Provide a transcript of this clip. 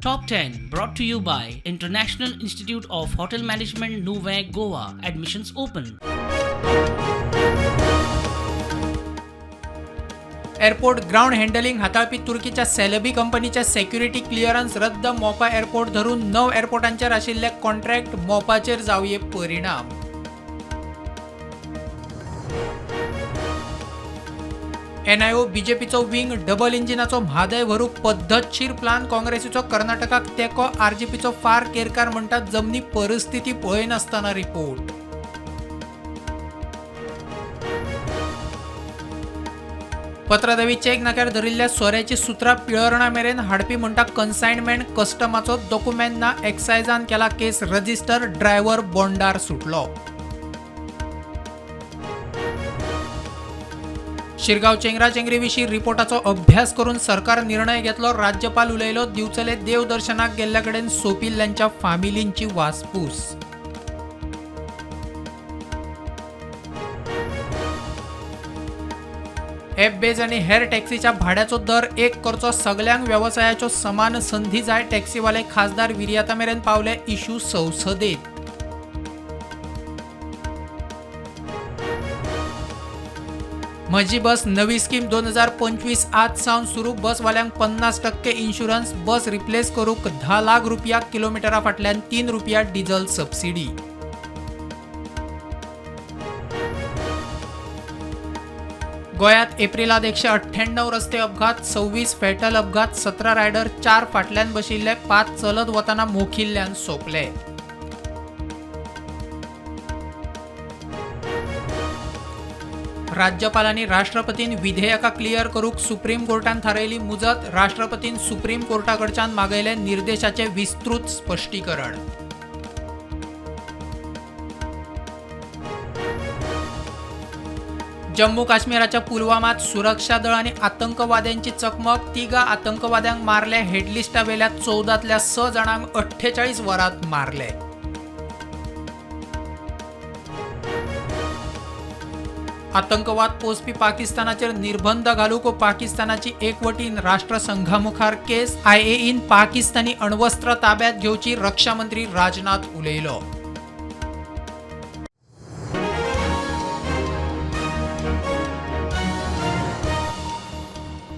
Top 10 brought to you by International Institute of Hotel Management Nuvei Goa. Admissions open. Airport ground handling हाताळपीत तुर्कीच्या Celebi कंपनीच्या security clearance रद्द. Mopa airport धरून 9 एअरपोर्टांचेर आशिल्ले contract मोपाचेर जावये परिणाम. एनआयओ बीजेपीचो विंग डबल इंजिनाचो म्हादय व्हरूंक पद्धतशीर प्लान. काँग्रेसीचो कर्नाटकाक तेको. आरजेपीचो फार केरकार म्हणटात जमनी परिस्थिती पळयनासतना रिपोर्ट. पत्रदेवी चेक नाक्यार धरिल्ल्या सोऱ्याची सुत्रां पिळर्णा मेरेन हाडपी म्हणटा कन्सायनमेंट. कस्टमाचो डॉक्युमेंट ना. एक्सायजान केला केस रजिस्टर. ड्रायव्हर बोंडार सुटलो. शिरगांव चेंगराचेंगरी विशीं रिपोर्टाचो अभ्यास करून सरकार निर्णय घेतलो. राज्यपाल उलयलो. दिवचले देवदर्शनाक गेल्ल्या कडेन सोपिल्ल्यांच्या फामिलींची वासपूस. एप बेज आनी हेर टॅक्सीच्या भाड्याचो दर एक करचो. सगळ्यांक व्यवसायाच्यो समान संधी जाय. टॅक्सीवाले खासदार विर्याता मेरेन पावले. इशू संसदेत. म्हजी बस नवी स्कीम 2025 आज सावन सुरू. बसवाल्यांक 50% इन्शुरन्स. बस रिप्लेस करूंक 10 लाख रुपया. किलोमिटरा फाटल्यान 3 रुपया डिझल सबसिडी. गोंयांत एप्रिलात 198 रस्ते अपघात. 26 फॅटल अपघात. 17 रायडर. 4 फाटल्यान बशिल्ले. 5 चलत वतना मोखिल्ल्यान सोंपले. राज्यपालांनी राष्ट्रपतीन विधेयकां क्लियर करूंक सुप्रीम कोर्टान थारायली मुजत. राष्ट्रपतीन सुप्रीम कोर्टाकडच्यान मागयले निर्देशाचे विस्तृत स्पश्टीकरण. जम्मू काश्मीराच्या पुलवामात सुरक्षा दळ आनी आतंकवाद्यांची चकमक. 3 आतंकवाद्यांक मारले. हेडलिस्टा वेल्या 14तल्या 6 जाणांक 48 वरांत मारले. आतंकवाद पोसपी पाकिस्तानाचेर निर्बंध घालूक पाकिस्तानाची एकवटीन राष्ट्रसंघामुखार केस. आयएईन पाकिस्तानी अण्वस्त्र ताब्यात घेवची. रक्षा मंत्री राजनाथ उलयलो.